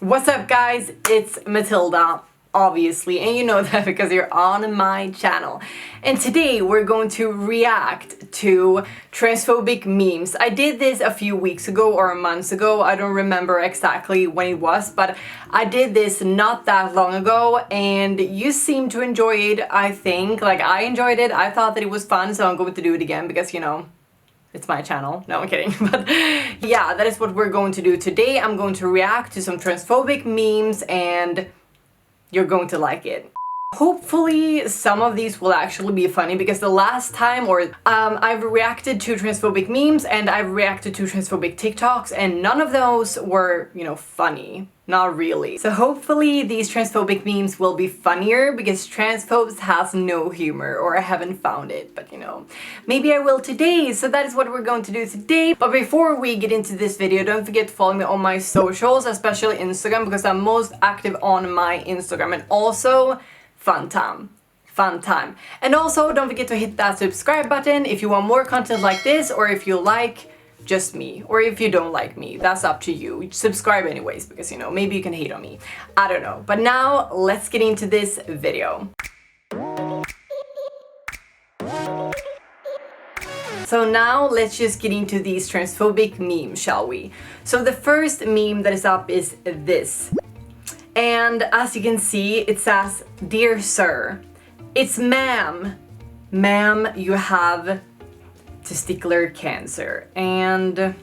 What's up guys, it's Mathilda, obviously, and you know that because you're on my channel. And today we're going to react to transphobic memes. I did this a few weeks ago or months ago, I don't remember exactly when it was, but I did this not that long ago and you seem to enjoy it, I think. Like, I enjoyed it, I thought that it was fun, so I'm going to do it again because, you know, it's my channel. No, I'm kidding. But yeah, that is what we're going to do today. I'm going to react to some transphobic memes and you're going to like it. Hopefully some of these will actually be funny because the last time I've reacted to transphobic memes and I've reacted to transphobic TikToks and none of those were, you know, funny. Not really. So hopefully these transphobic memes will be funnier because transphobes has no humor, or I haven't found it, but you know, maybe I will today. So that is what we're going to do today. But before we get into this video, don't forget to follow me on my socials, especially Instagram, because I'm most active on my Instagram, and also fun time. And also don't forget to hit that subscribe button if you want more content like this, or if you like just me, or if you don't like me, that's up to you. Subscribe anyways, because you know, maybe you can hate on me, I don't know. But now let's get into this video. So now let's just get into these transphobic memes, shall we? So the first meme that is up is this, and as you can see it says, "Dear sir, it's ma'am, you have testicular cancer," and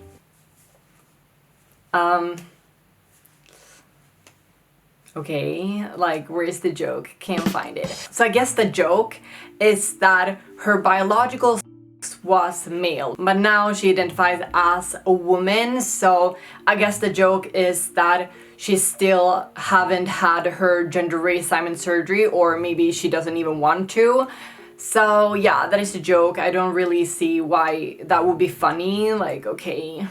okay, like, where's the joke? Can't find it. So I guess the joke is that her biological sex was male, but now she identifies as a woman. So I guess the joke is that she still haven't had her gender reassignment surgery, or maybe she doesn't even want to. So yeah, that is the joke. I don't really see why that would be funny. Like, okay,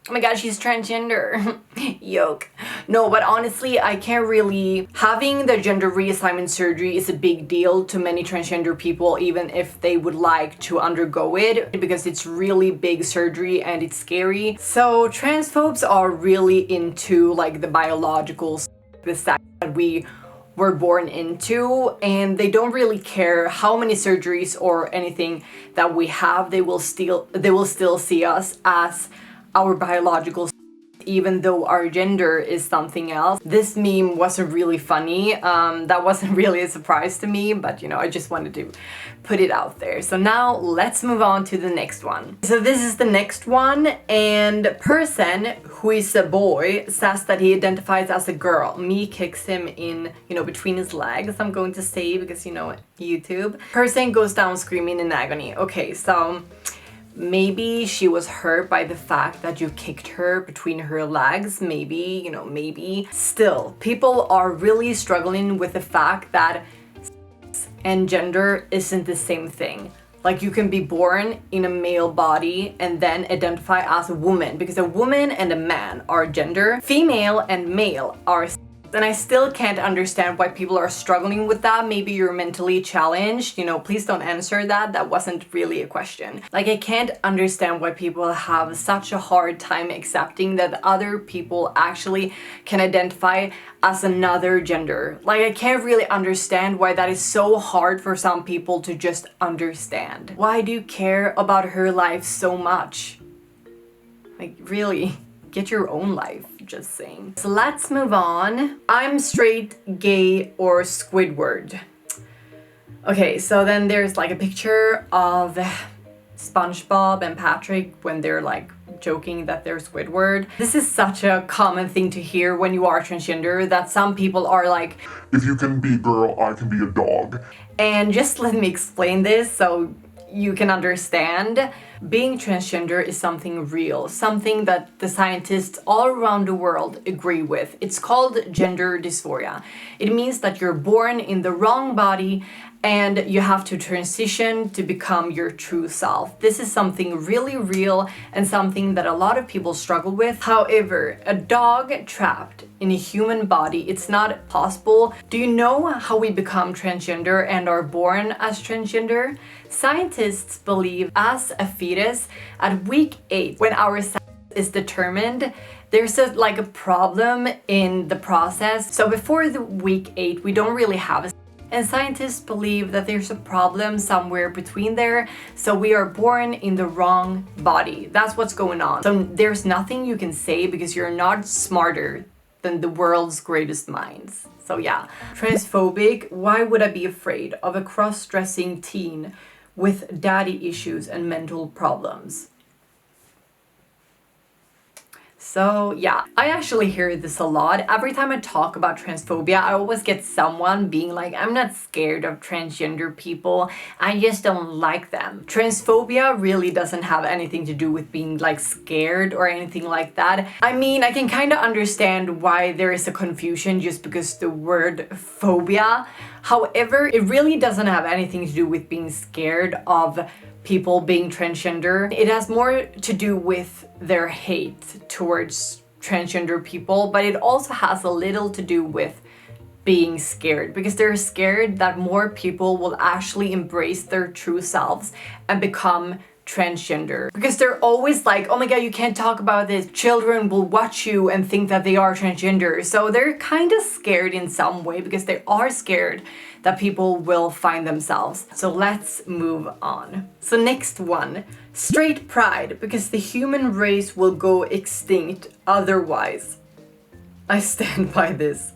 oh my god, she's transgender. Yoke. No, but honestly, I can't really... Having the gender reassignment surgery is a big deal to many transgender people, even if they would like to undergo it, because it's really big surgery and it's scary. So transphobes are really into like the biological, the sex that we were born into, and they don't really care how many surgeries or anything that we have. They will still see us as our biological, even though our gender is something else. This meme wasn't really funny. That wasn't really a surprise to me, but you know, I just wanted to put it out there. So now let's move on to the next one. So this is the next one, and person who is a boy says that he identifies as a girl. Me kicks him in, you know, between his legs, I'm going to say, because you know, YouTube. Person goes down screaming in agony. Okay, so maybe she was hurt by the fact that you kicked her between her legs. Maybe, you know, maybe. Still, people are really struggling with the fact that sex and gender isn't the same thing. Like, you can be born in a male body and then identify as a woman, because a woman and a man are gender, female and male are sex. And I still can't understand why people are struggling with that. Maybe you're mentally challenged, you know, please don't answer that. That wasn't really a question. Like, I can't understand why people have such a hard time accepting that other people actually can identify as another gender. Like, I can't really understand why that is so hard for some people to just understand. Why do you care about her life so much? Like, really? Get your own life, just saying. So let's move on. I'm straight, gay, or Squidward. Okay, so then there's like a picture of SpongeBob and Patrick when they're like joking that they're Squidward. This is such a common thing to hear when you are transgender, that some people are like, if you can be a girl, I can be a dog. And just let me explain this so you can understand. Being transgender is something real, something that the scientists all around the world agree with. It's called gender dysphoria. It means that you're born in the wrong body and you have to transition to become your true self. This is something really real and something that a lot of people struggle with. However, a dog trapped in a human body, it's not possible. Do you know how we become transgender and are born as transgender? Scientists believe as a fetus at week 8, when our sex is determined, there's like a problem in the process. So before the week 8, we don't really have a, and scientists believe that there's a problem somewhere between there, so we are born in the wrong body. That's what's going on. So there's nothing you can say because you're not smarter than the world's greatest minds. So yeah, transphobic, why would I be afraid of a cross-dressing teen with daddy issues and mental problems? So yeah, I actually hear this a lot. Every time I talk about transphobia, I always get someone being like, I'm not scared of transgender people, I just don't like them. Transphobia really doesn't have anything to do with being like scared or anything like that. I mean, I can kind of understand why there is a confusion just because the word phobia. However, it really doesn't have anything to do with being scared of people being transgender. It has more to do with their hate towards transgender people, but it also has a little to do with being scared, because they're scared that more people will actually embrace their true selves and become transgender, because they're always like, oh my god, you can't talk about this, children will watch you and think that they are transgender. So they're kind of scared in some way because they are scared that people will find themselves. So let's move on. So next one, straight pride, because the human race will go extinct otherwise. I stand by this.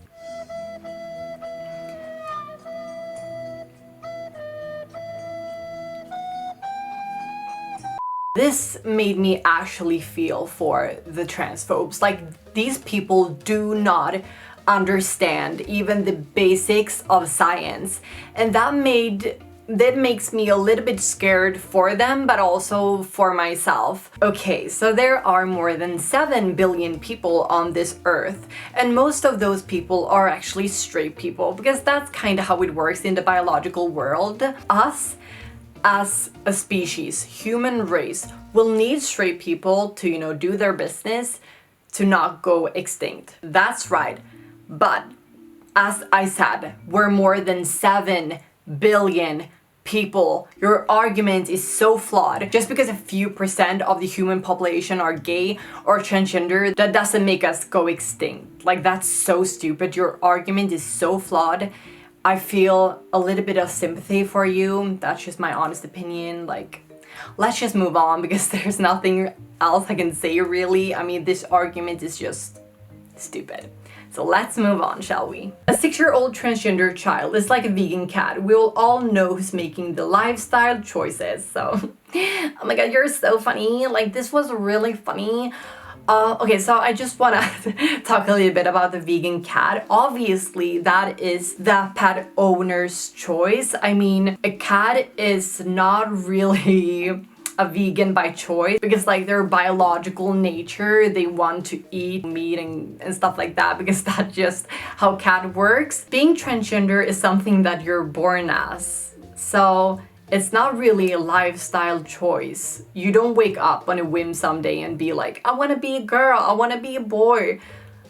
This made me actually feel for the transphobes. Like, these people do not understand even the basics of science, and that makes me a little bit scared for them, but also for myself. Okay, so there are more than 7 billion people on this earth, and most of those people are actually straight people, because that's kind of how it works in the biological world. Us as a species, human race, will need straight people to, you know, do their business, to not go extinct. That's right. But as I said, we're more than 7 billion people. Your argument is so flawed. Just because a few % of the human population are gay or transgender, that doesn't make us go extinct. Like, that's so stupid. Your argument is so flawed. I feel a little bit of sympathy for you. That's just my honest opinion. Like, let's just move on, because there's nothing else I can say really. I mean, this argument is just stupid. So let's move on, shall we? A 6-year-old transgender child is like a vegan cat. We will all know who's making the lifestyle choices. So, oh my god, you're so funny. Like, this was really funny. Okay, so I just want to talk a little bit about the vegan cat. Obviously, that is the pet owner's choice. I mean, a cat is not really a vegan by choice, because like their biological nature, they want to eat meat and stuff like that, because that's just how cat works. Being transgender is something that you're born as. So it's not really a lifestyle choice. You don't wake up on a whim someday and be like, I want to be a girl, I want to be a boy.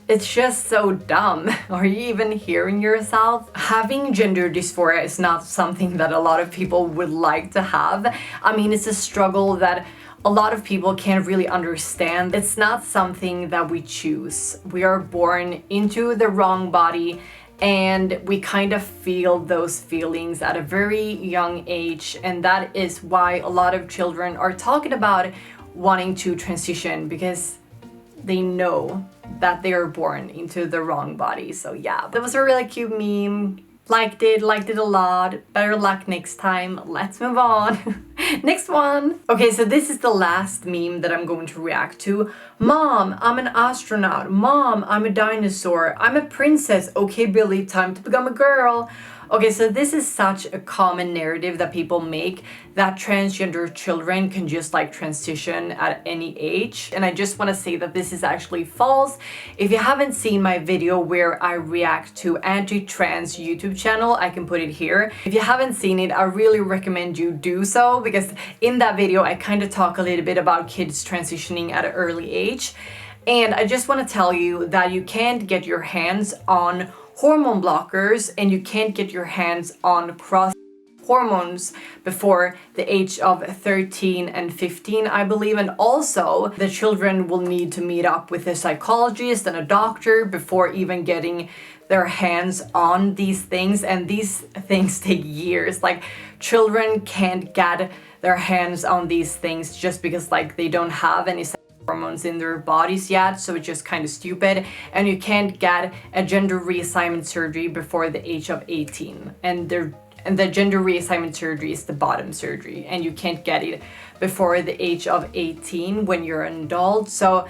It's just so dumb. Are you even hearing yourself? Having gender dysphoria is not something that a lot of people would like to have. I mean, it's a struggle that a lot of people can't really understand. It's not something that we choose. We are born into the wrong body, and we kind of feel those feelings at a very young age, and that is why a lot of children are talking about wanting to transition, because they know that they are born into the wrong body. So yeah, that was a really cute meme. Liked it a lot. Better luck next time. Let's move on. Next one. Okay, so this is the last meme that I'm going to react to. Mom, I'm an astronaut. Mom, I'm a dinosaur. I'm a princess. Okay, Billy, time to become a girl. Okay, so this is such a common narrative that people make, that transgender children can just like transition at any age. And I just want to say that this is actually false. If you haven't seen my video where I react to anti-trans YouTube channel, I can put it here. If you haven't seen it, I really recommend you do so, because in that video I kind of talk a little bit about kids transitioning at an early age. And I just want to tell you that you can't get your hands on hormone blockers, and you can't get your hands on cross hormones before the age of 13 and 15, I believe. And also the children will need to meet up with a psychologist and a doctor before even getting their hands on these things, and these things take years. Like, children can't get their hands on these things just because like they don't have any hormones in their bodies yet, so it's just kind of stupid. And you can't get a gender reassignment surgery before the age of 18, and the gender reassignment surgery is the bottom surgery, and you can't get it before the age of 18 when you're an adult. So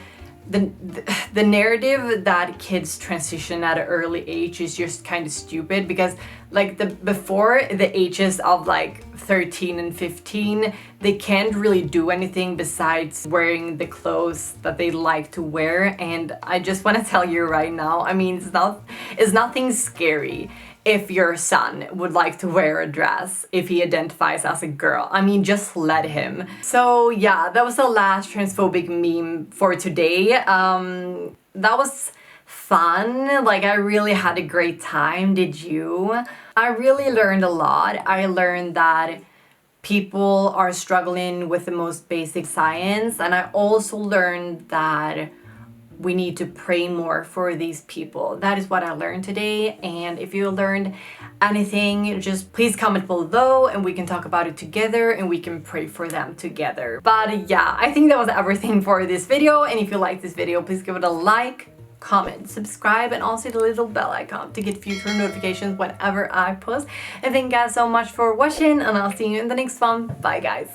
the narrative that kids transition at an early age is just kind of stupid, because like before the ages of like 13 and 15, they can't really do anything besides wearing the clothes that they like to wear. And I just want to tell you right now, I mean, it's nothing scary if your son would like to wear a dress if he identifies as a girl. I mean, just let him. So yeah, that was the last transphobic meme for today. That was fun. Like, I really had a great time. Did you? I really learned a lot. I learned that people are struggling with the most basic science, and I also learned that we need to pray more for these people. That is what I learned today. And if you learned anything, just please comment below and we can talk about it together and we can pray for them together. But yeah, I think that was everything for this video. And if you like this video, please give it a like, comment, subscribe, and also the little bell icon to get future notifications whenever I post. And thank you guys so much for watching, and I'll see you in the next one. Bye guys.